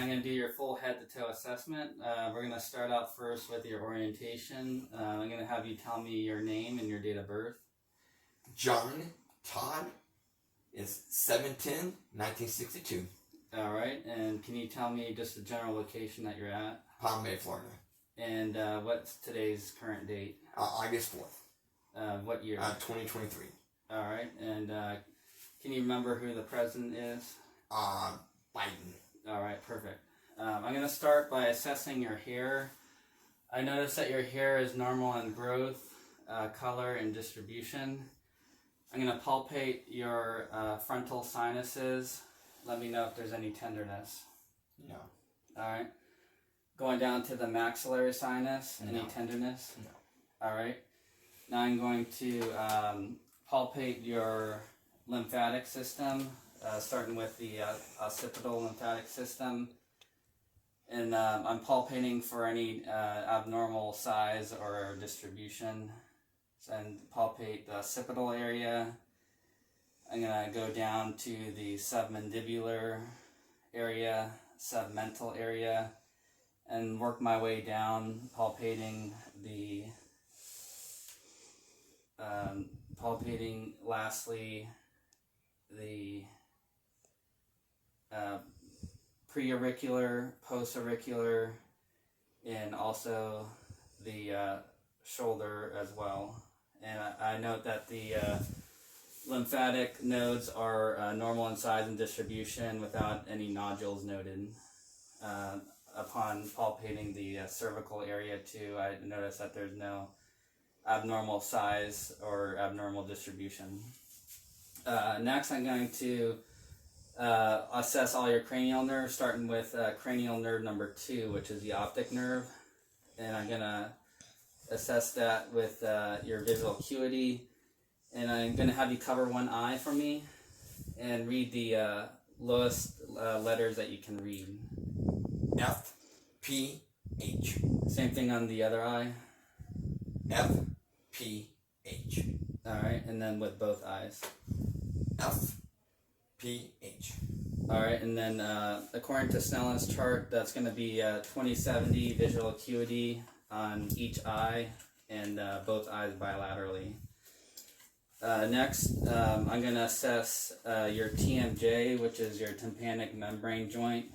I'm going to do your full head to toe assessment. We're going to start out first with your orientation. I'm going to have you tell me your name and your date of birth. John Todd is 7/10/1962. All right, and can you tell me just the general location that you're at? Palm Bay, Florida. And what's today's current date? August 4th. What year? 2023. All right, and can you remember who the president is? Biden. All right, perfect. I'm going to start by assessing your hair. I notice that your hair is normal in growth, color, and distribution. I'm going to palpate your frontal sinuses. Let me know if there's any tenderness. No. All right. Going down to the maxillary sinus, No. any tenderness? No. All right. Now I'm going to palpate your lymphatic system, starting with the occipital lymphatic system. And I'm palpating for any abnormal size or distribution. And palpate the occipital area. I'm going to go down to the submandibular area, submental area, and work my way down, palpating lastly the preauricular, postauricular, and also the shoulder as well. And I note that the lymphatic nodes are normal in size and distribution without any nodules noted. Upon palpating the cervical area too, I notice that there's no abnormal size or abnormal distribution. Next, I'm going to assess all your cranial nerves, starting with cranial nerve number 2, which is the optic nerve. And I'm going to assess that with your visual acuity. And I'm going to have you cover one eye for me and read the lowest letters that you can read. F, P, H. Same thing on the other eye. F, P, H. Alright, and then with both eyes. F, P, H. Alright, and then according to Snellen's chart, that's going to be 20/70 visual acuity on each eye and both eyes bilaterally. Next, I'm going to assess your TMJ, which is your tympanic membrane joint.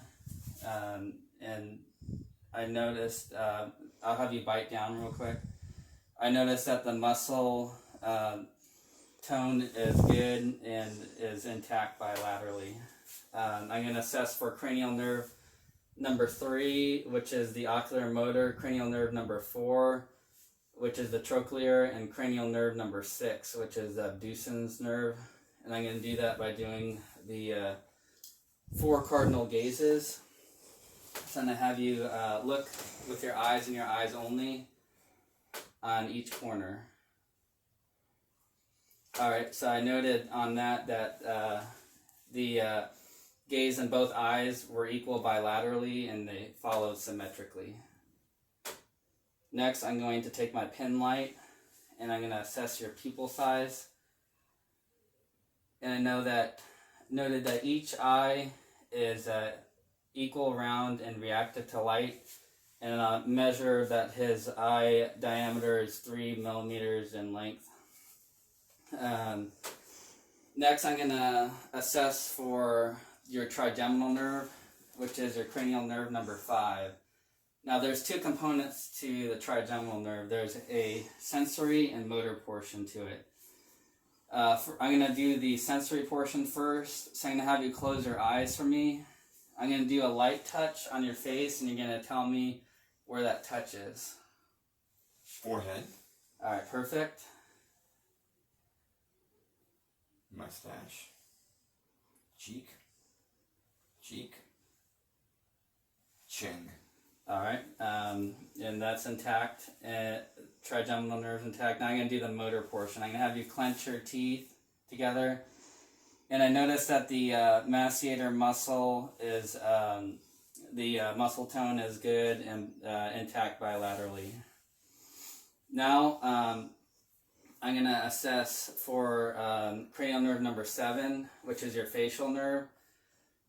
And I noticed, I'll have you bite down real quick. I noticed that the muscle tone is good and is intact bilaterally. I'm going to assess for cranial nerve number 3, which is the ocular motor, cranial nerve number 4, which is the trochlear, and cranial nerve number 6, which is the abducens nerve. And I'm going to do that by doing the 4 cardinal gazes. So I'm going to have you look with your eyes and your eyes only on each corner. Alright, so I noted on that the gaze in both eyes were equal bilaterally and they followed symmetrically. Next, I'm going to take my pen light and I'm going to assess your pupil size. And I noted that each eye is equal, round, and reactive to light. And I'll measure that his eye diameter is 3 millimeters in length. Next, I'm going to assess for your trigeminal nerve, which is your cranial nerve number 5. Now, there's 2 components to the trigeminal nerve. There's a sensory and motor portion to it. I'm going to do the sensory portion first. So I'm going to have you close your eyes for me. I'm going to do a light touch on your face, and you're going to tell me where that touch is. Forehead. All right, perfect. Mustache. Cheek. Cheek. Chin. All right, and that's intact. Trigeminal nerve's intact. Now I'm going to do the motor portion. I'm going to have you clench your teeth together. And I noticed that the masseter muscle is, the muscle tone is good and intact bilaterally. Now, I'm going to assess for cranial nerve number 7, which is your facial nerve.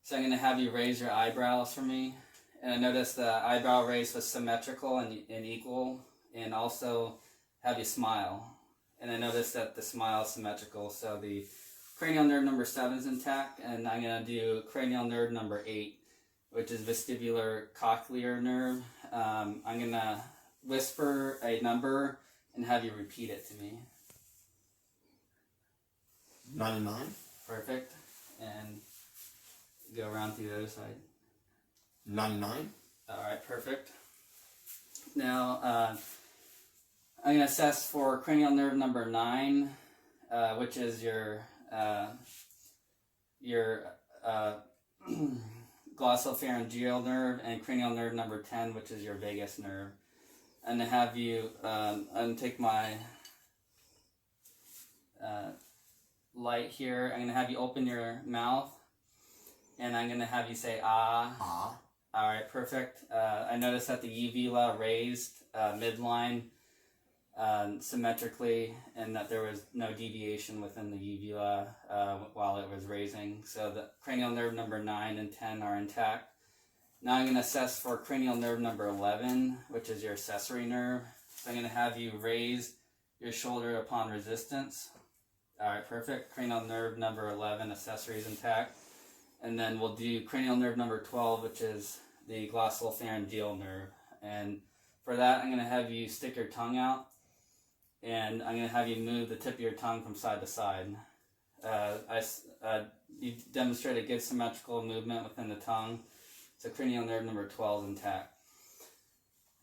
So I'm going to have you raise your eyebrows for me. and I noticed the eyebrow raise was symmetrical and equal, and also have you smile. And I noticed that the smile is symmetrical, so the cranial nerve number 7 is intact, and I'm going to do cranial nerve number 8, which is vestibular cochlear nerve. I'm going to whisper a number and have you repeat it to me. 99. Perfect. And go around to the other side. 99. Alright, perfect. Now, I'm going to assess for cranial nerve number 9, which is your glossopharyngeal nerve, and cranial nerve number 10, which is your vagus nerve. I'm going to have you, I'm going to take my light here. I'm going to have you open your mouth, and I'm going to have you say ah. Ah. Alright, perfect. I noticed that the uvula raised midline symmetrically, and that there was no deviation within the uvula while it was raising. So the cranial nerve number 9 and 10 are intact. Now I'm going to assess for cranial nerve number 11, which is your accessory nerve. So I'm going to have you raise your shoulder upon resistance. Alright, perfect. Cranial nerve number 11, accessory is intact. And then we'll do cranial nerve number 12, which is the glossopharyngeal nerve. And for that, I'm going to have you stick your tongue out, and I'm going to have you move the tip of your tongue from side to side. You demonstrated good symmetrical movement within the tongue. So cranial nerve number 12 is intact.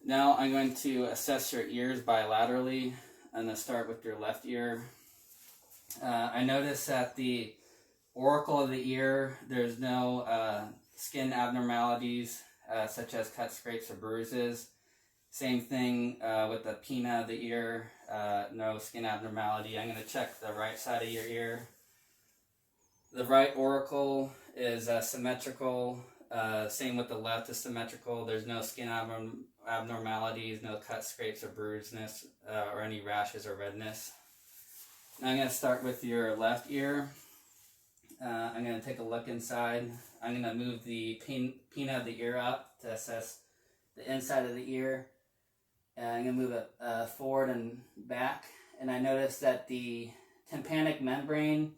Now I'm going to assess your ears bilaterally. I'm going to start with your left ear. I notice that the auricle of the ear, there's no skin abnormalities such as cuts, scrapes, or bruises. Same thing with the pinna of the ear, no skin abnormality. I'm going to check the right side of your ear. The right auricle is symmetrical. Same with the left is symmetrical. There's no skin abnormalities, no cuts, scrapes, or bruisedness, or any rashes or redness. Now I'm going to start with your left ear. I'm going to take a look inside. I'm going to move the pinna of the ear up to assess the inside of the ear. I'm going to move it forward and back. And I notice that the tympanic membrane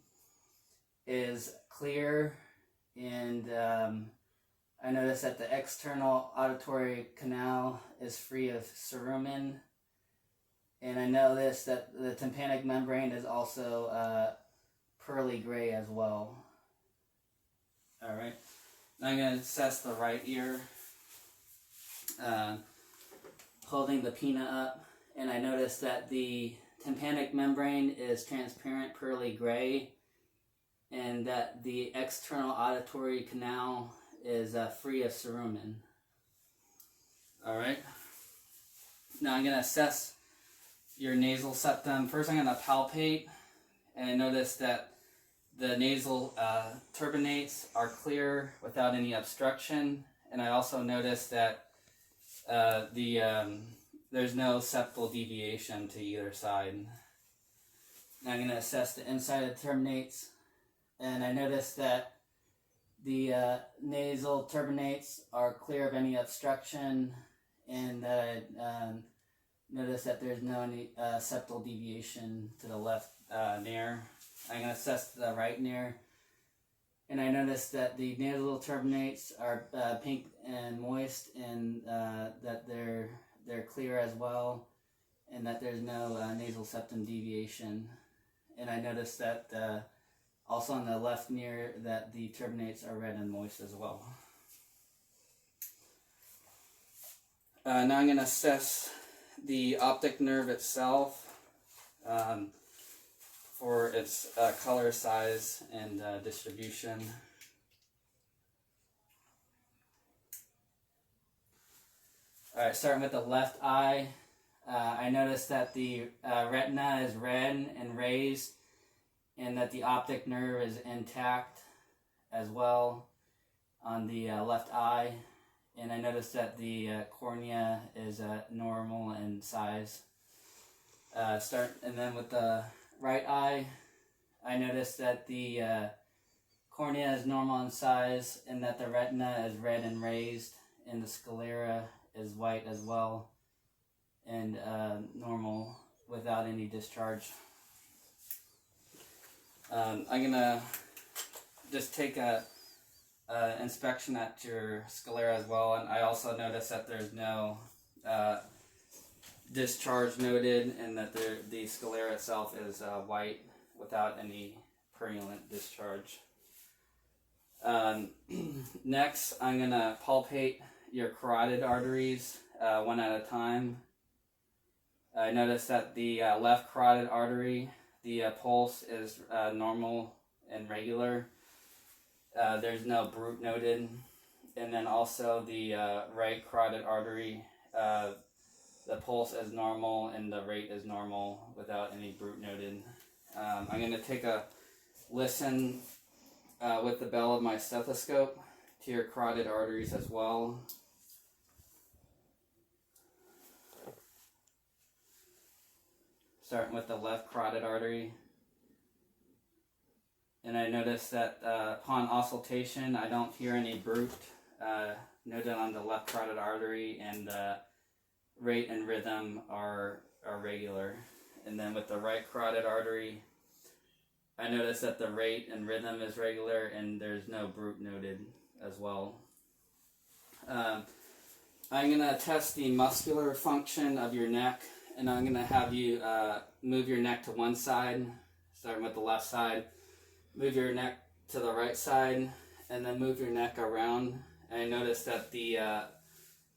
is clear, and I notice that the external auditory canal is free of cerumen. And I notice that the tympanic membrane is also pearly gray as well. Alright, now I'm going to assess the right ear, holding the pinna up, and I notice that the tympanic membrane is transparent pearly gray, and that the external auditory canal is free of cerumen. Alright, now I'm going to assess your nasal septum. First I'm going to palpate, and I notice that the nasal turbinates are clear without any obstruction, and I also notice that there's no septal deviation to either side. Now I'm going to assess the inside of the turbinates, and I notice that the nasal turbinates are clear of any obstruction, and that I notice that there's no any septal deviation to the left nair. I'm going to assess the right nair, and I notice that the nasal turbinates are pink and moist, and that they're clear as well, and that there's no nasal septum deviation. And I notice that also on the left nair that the turbinates are red and moist as well. Now I'm going to assess the optic nerve itself for its color, size, and distribution. Alright, starting with the left eye, I notice that the retina is red and raised, and that the optic nerve is intact as well on the left eye. And I noticed that the cornea is normal in size. And then with the right eye, I noticed that the cornea is normal in size, and that the retina is red and raised, and the sclera is white as well, and normal without any discharge. I'm gonna just take a inspection at your sclera as well, and I also noticed that there's no discharge noted, and that the sclera itself is white without any purulent discharge. Next, I'm gonna palpate your carotid arteries one at a time. I noticed that the left carotid artery, the pulse is normal and regular. There's no bruit noted. And then also the right carotid artery, the pulse is normal and the rate is normal without any bruit noted. I'm going to take a listen with the bell of my stethoscope to your carotid arteries as well. Starting with the left carotid artery. And I notice that upon auscultation, I don't hear any bruit noted on the left carotid artery, and rate and rhythm are regular. And then with the right carotid artery, I notice that the rate and rhythm is regular, and there's no bruit noted as well. I'm going to test the muscular function of your neck, and I'm going to have you move your neck to one side, starting with the left side. Move your neck to the right side, and then move your neck around. And I notice that the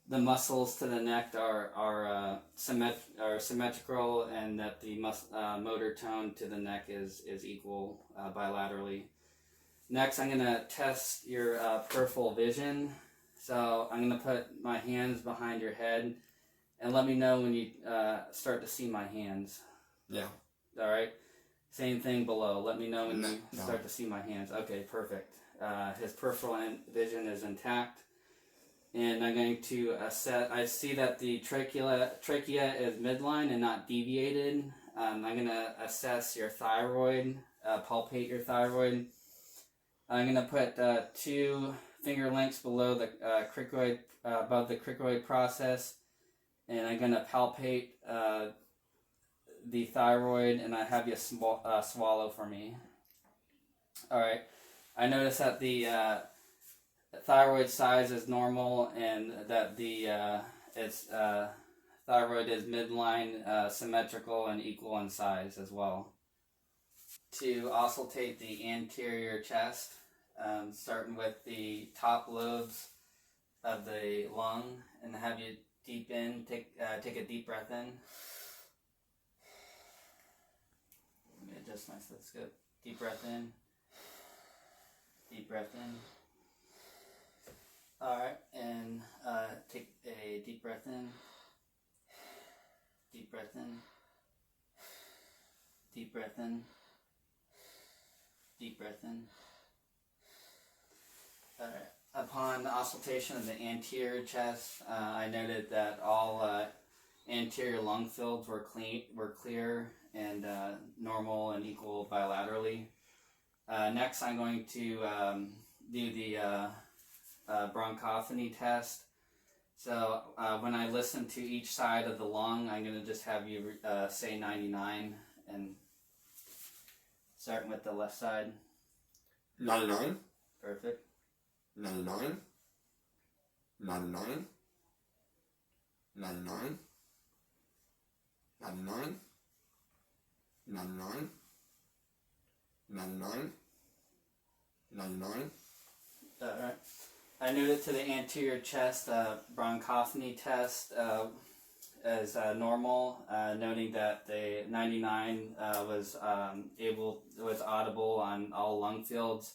muscles to the neck are symmetrical, and that the motor tone to the neck is equal bilaterally. Next, I'm going to test your peripheral vision. So I'm going to put my hands behind your head, and let me know when you start to see my hands. Yeah. All right. Same thing below. Let me know when you start to see my hands. Okay, perfect. His peripheral vision is intact. And I'm going to assess. I see that the trachea is midline and not deviated. I'm going to assess your thyroid, palpate your thyroid. I'm going to put 2 finger lengths below the cricoid, above the cricoid process, and I'm going to palpate the thyroid, and I have you swallow for me. All right. I notice that the thyroid size is normal, and that the its thyroid is midline, symmetrical, and equal in size as well. To auscultate the anterior chest, starting with the top lobes of the lung, and have you take a deep breath in. Let me adjust my stethoscope. Deep breath in. Deep breath in. Alright, and take a deep breath in. Deep breath in. Deep breath in. Deep breath in. Alright. Upon auscultation of the anterior chest, I noted that all anterior lung fields were clear and normal and equal bilaterally. Next, I'm going to do the bronchophony test. So when I listen to each side of the lung, I'm going to just have you say 99, and starting with the left side. 99. Perfect. 99. 99. 99. 99. 99. 99. 99. Alright. I noted to the anterior chest bronchophony test as normal, noting that the 99 was audible on all lung fields.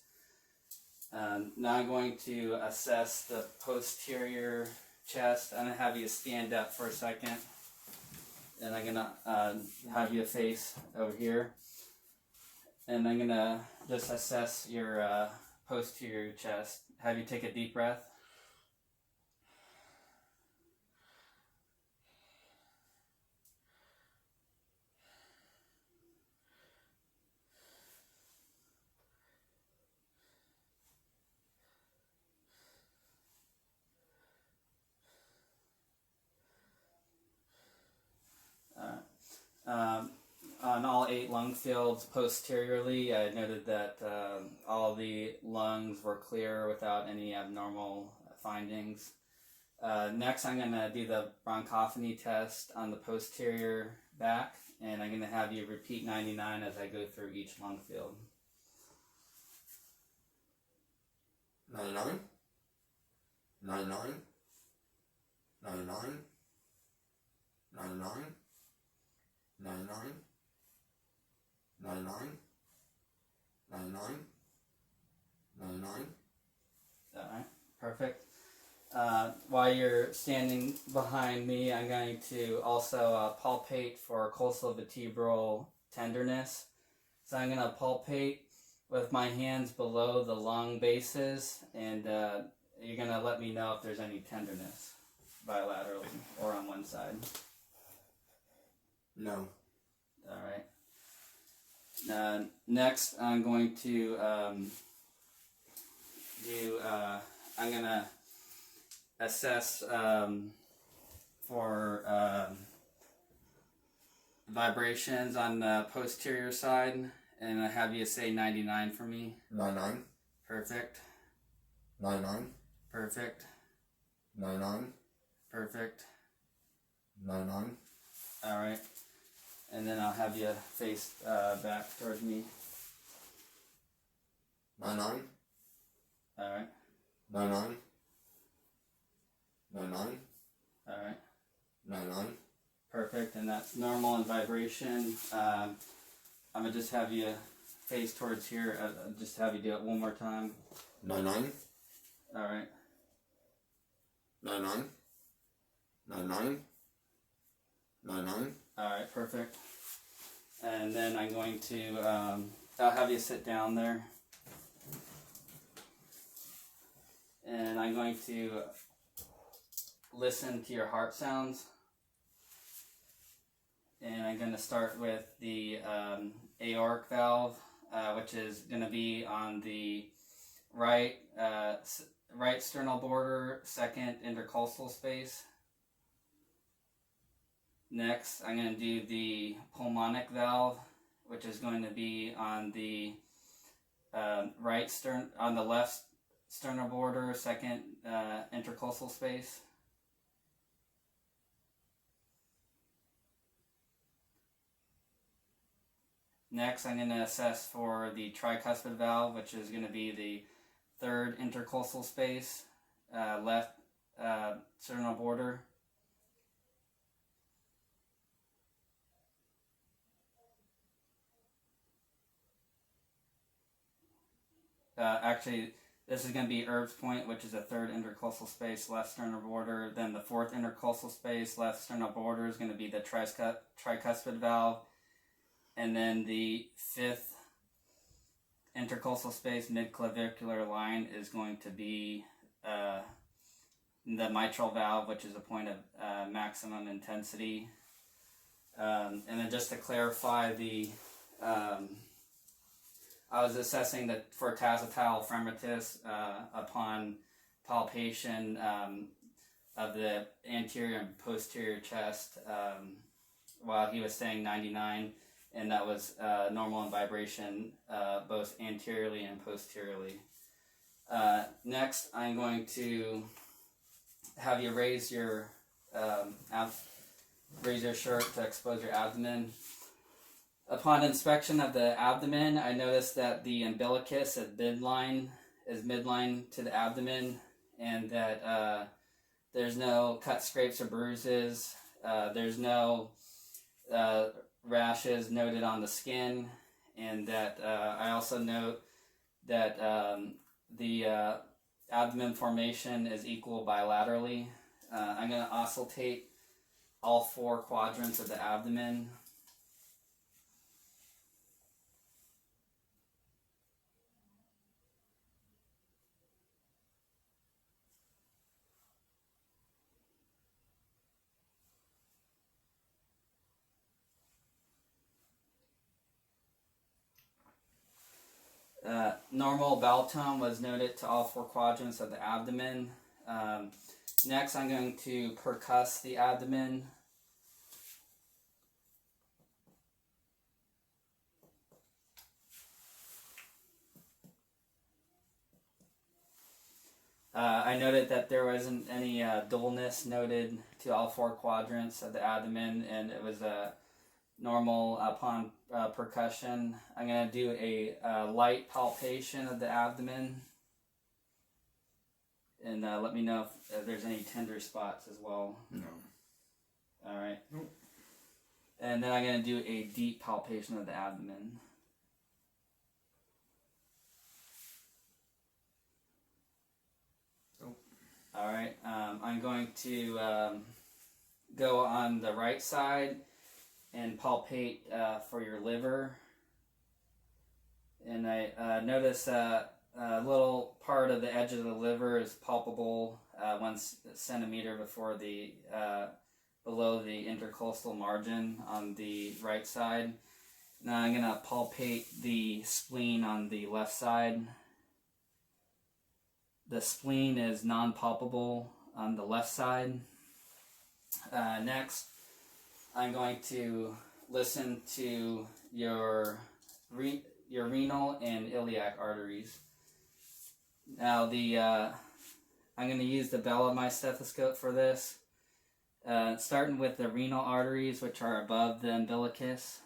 Now I'm going to assess the posterior chest. I'm going to have you stand up for a second, and I'm going to have you face over here, and I'm going to just assess your posterior chest. Have you take a deep breath. On all 8 lung fields posteriorly, I noted that all the lungs were clear without any abnormal findings. Next, I'm going to do the bronchophony test on the posterior back, and I'm going to have you repeat 99 as I go through each lung field. 99, 99, 99, 99, 99, 99, 99, 99. Alright, perfect. While you're standing behind me, I'm going to also palpate for costovertebral tenderness. So I'm going to palpate with my hands below the lung bases, and you're going to let me know if there's any tenderness bilaterally or on one side. No. Alright. Next, I'm going to I'm going to assess for vibrations on the posterior side, and I have you say 99 for me. 99, Perfect. 99, Perfect. 99, Perfect. 99, Alright. And then I'll have you face back towards me. 99, Alright. 99, 99, Alright. 99, Perfect. And that's normal in vibration. I'm going to just have you face towards here. Just have you do it one more time. 99, Alright. 99, 99, 99. Alright, perfect. And then I'm going to, I'll have you sit down there. And I'm going to listen to your heart sounds. And I'm going to start with the aortic valve, which is going to be on the right sternal border, second intercostal space. Next, I'm going to do the pulmonic valve, which is going to be on the on the left sternal border, second intercostal space. Next, I'm going to assess for the tricuspid valve, which is going to be the third intercostal space, left sternal border. Actually, this is going to be Erb's point, which is a third intercostal space, left sternal border. Then the fourth intercostal space, left sternal border, is going to be the tricuspid valve. And then the fifth intercostal space, mid-clavicular line, is going to be the mitral valve, which is a point of maximum intensity. And then just to clarify, I was assessing that for tacitile fremitus upon palpation of the anterior and posterior chest while he was saying 99, and that was normal in vibration both anteriorly and posteriorly. Next, I'm going to have you raise your shirt to expose your abdomen. Upon inspection of the abdomen, I noticed that the umbilicus is midline to the abdomen, and that there's no cut, scrapes, or bruises. There's no rashes noted on the skin, and that I also note that the abdomen formation is equal bilaterally. I'm going to auscultate all 4 quadrants of the abdomen. Normal bowel tone was noted to all 4 quadrants of the abdomen. Next, I'm going to percuss the abdomen. I noted that there wasn't any dullness noted to all 4 quadrants of the abdomen, and it was normal upon percussion. I'm going to do a light palpation of the abdomen, and let me know if there's any tender spots as well. No. Alright. Nope. And then I'm going to do a deep palpation of the abdomen. Nope. Alright, I'm going to go on the right side and palpate for your liver. And I notice a little part of the edge of the liver is palpable 1 centimeter before the below the intercostal margin on the right side. Now I'm going to palpate the spleen on the left side. The spleen is non-palpable on the left side. Next, I'm going to listen to your renal and iliac arteries. Now I'm going to use the bell of my stethoscope for this. Starting with the renal arteries, which are above the umbilicus.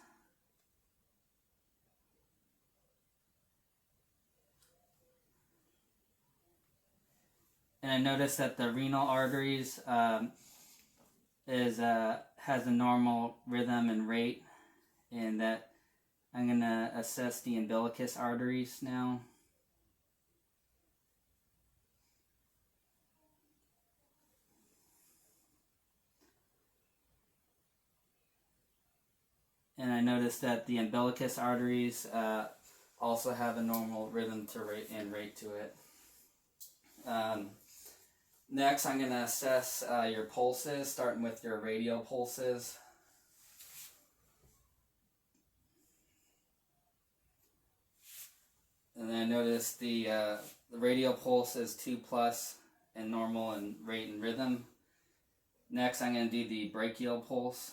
And I notice that the renal arteries has a normal rhythm and rate, and that I'm going to assess the umbilicus arteries now. And I noticed that the umbilicus arteries also have a normal rhythm to rate and rate to it. Next, I'm going to assess your pulses, starting with your radial pulses. And then I notice the radial pulse is 2+ and normal and rate and rhythm. Next, I'm going to do the brachial pulse.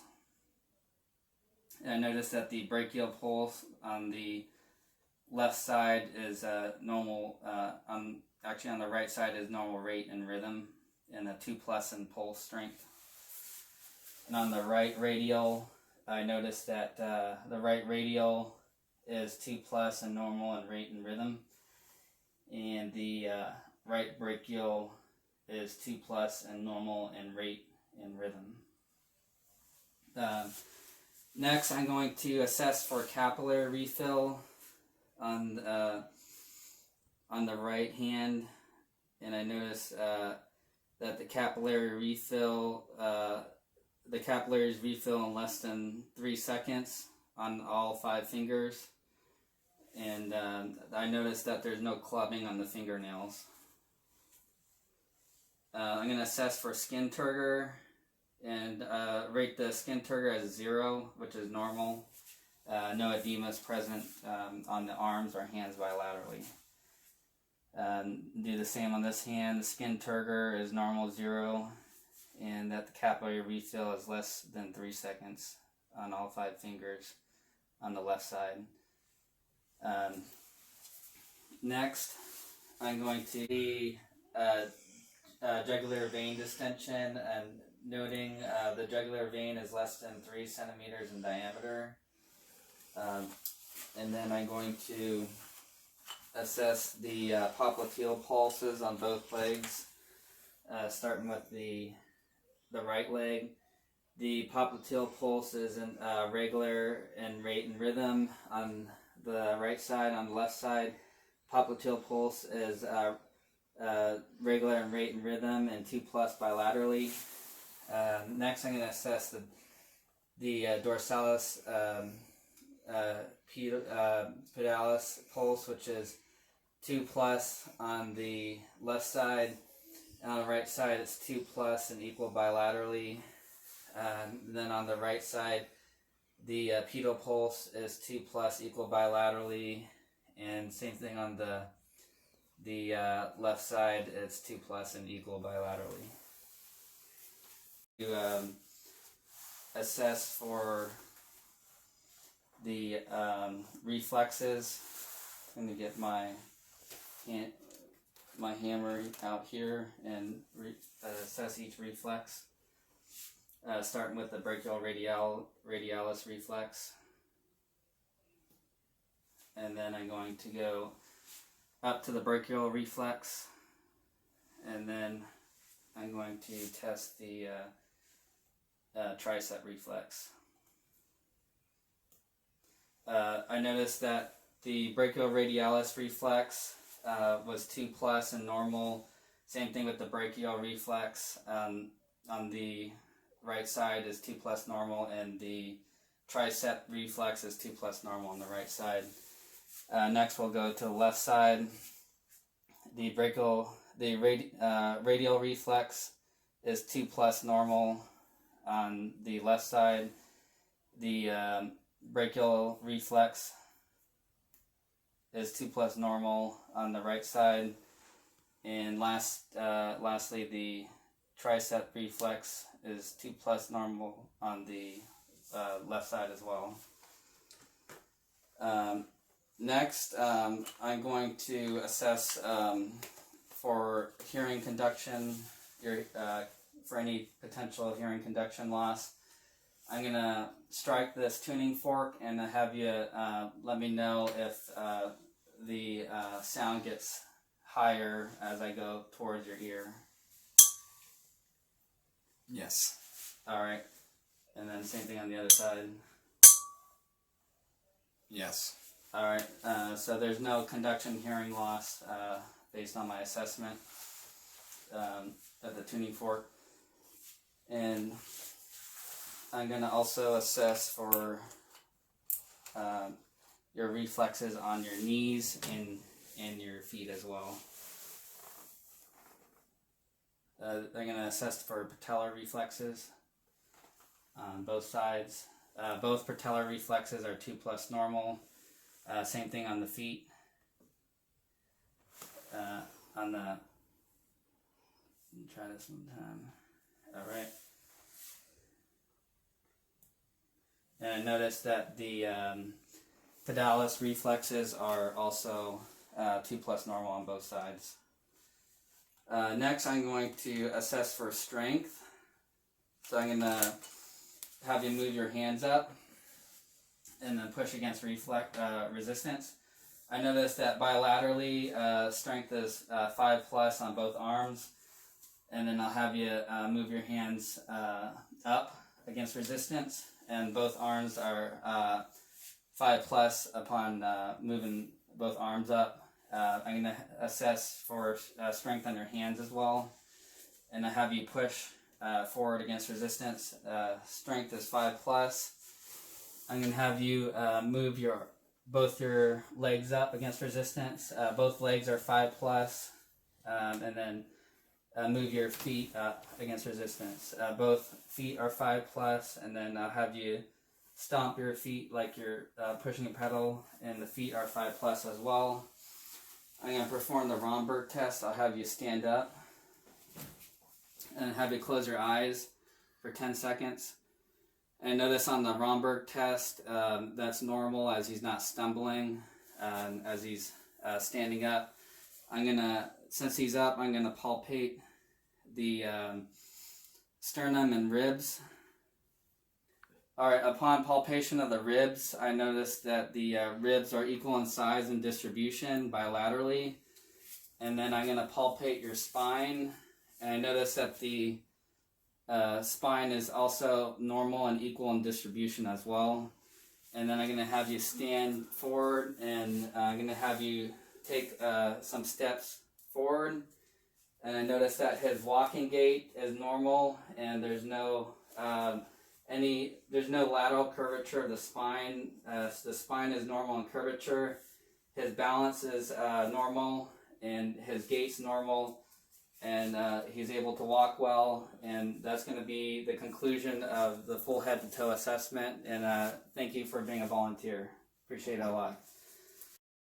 And I notice that the brachial pulse on the left side is normal, actually on the right side is normal rate and rhythm, and a 2+ in pulse strength. And on the right radial, I notice that the right radial is 2+ and normal and rate and rhythm, and the right brachial is 2+ and normal and rate and rhythm. Next, I'm going to assess for capillary refill on the right hand, and I notice that the capillaries refill in less than 3 seconds on all 5 fingers, and I notice that there's no clubbing on the fingernails. I'm going to assess for skin turgor and rate the skin turgor as 0, which is normal. No edema is present on the arms or hands bilaterally. Do the same on this hand. The skin turgor is normal, 0, and that the capillary refill is less than 3 seconds on all 5 fingers on the left side. Next, I'm going to be jugular vein distension, and noting the jugular vein is less than 3 centimeters in diameter. And then I'm going to assess the popliteal pulses on both legs, starting with the right leg. The popliteal pulse is regular in rate and rhythm on the right side. On the left side, popliteal pulse is regular in rate and rhythm and 2+ bilaterally. Next, I'm going to assess the dorsalis pedalis pulse, which is 2+ on the left side. On the right side, it's 2+ and equal bilaterally. Then on the right side, the pedal pulse is 2+ equal bilaterally, and same thing on the left side, it's 2+ and equal bilaterally. To assess for the reflexes, I'm going to get my my hammer out here and assess each reflex. Starting with the brachioradialis reflex. And then I'm going to go up to the brachial reflex. And then I'm going to test the tricep reflex. I noticed that the brachioradialis reflex was 2+ and normal. Same thing with the brachial reflex. On the right side is 2+ normal, and the tricep reflex is 2+ normal on the right side. Next we'll go to the left side. The radial reflex is 2+ normal on the left side. The brachial reflex is 2+ normal on the right side. And lastly, the tricep reflex is 2+ normal on the left side as well. Next, I'm going to assess for hearing conduction, for any potential hearing conduction loss. I'm going to strike this tuning fork and have you let me know if the sound gets higher as I go towards your ear. Yes. Alright. And then same thing on the other side. Yes. Alright, so there's no conduction hearing loss based on my assessment of the tuning fork. And I'm going to also assess for your reflexes on your knees and your feet as well. I'm going to assess for patellar reflexes on both sides. Both patellar reflexes are 2+ normal. Same thing on the feet. Let me try this one time. Alright. And I noticed that the pedalis reflexes are also 2+ normal on both sides. Next, I'm going to assess for strength. So I'm going to have you move your hands up and then push against resistance. I noticed that bilaterally strength is 5+ on both arms, and then I'll have you move your hands up against resistance, and both arms are 5+ upon moving both arms up. I'm going to assess for strength on your hands as well, and I have you push forward against resistance. Strength is 5+. I'm going to have you move both your legs up against resistance. Both legs are 5+, and then move your feet up against resistance. Both feet are 5+, and then I'll have you stomp your feet like you're pushing a pedal, and the feet are 5+ as well. I'm going to perform the Romberg test. I'll have you stand up and have you close your eyes for 10 seconds. And notice on the Romberg test, that's normal as he's not stumbling, as he's standing up. Since he's up, I'm gonna palpate the sternum and ribs. Alright, upon palpation of the ribs, I noticed that the ribs are equal in size and distribution bilaterally. And then I'm gonna palpate your spine, and I notice that the spine is also normal and equal in distribution as well. And then I'm going to have you stand forward, and I'm going to have you take some steps forward. And I notice that his walking gait is normal, and there's no lateral curvature of the spine. The spine is normal in curvature. His balance is normal, and his gait's normal. And he's able to walk well, and that's going to be the conclusion of the full head to toe assessment. And thank you for being a volunteer. Appreciate it a lot.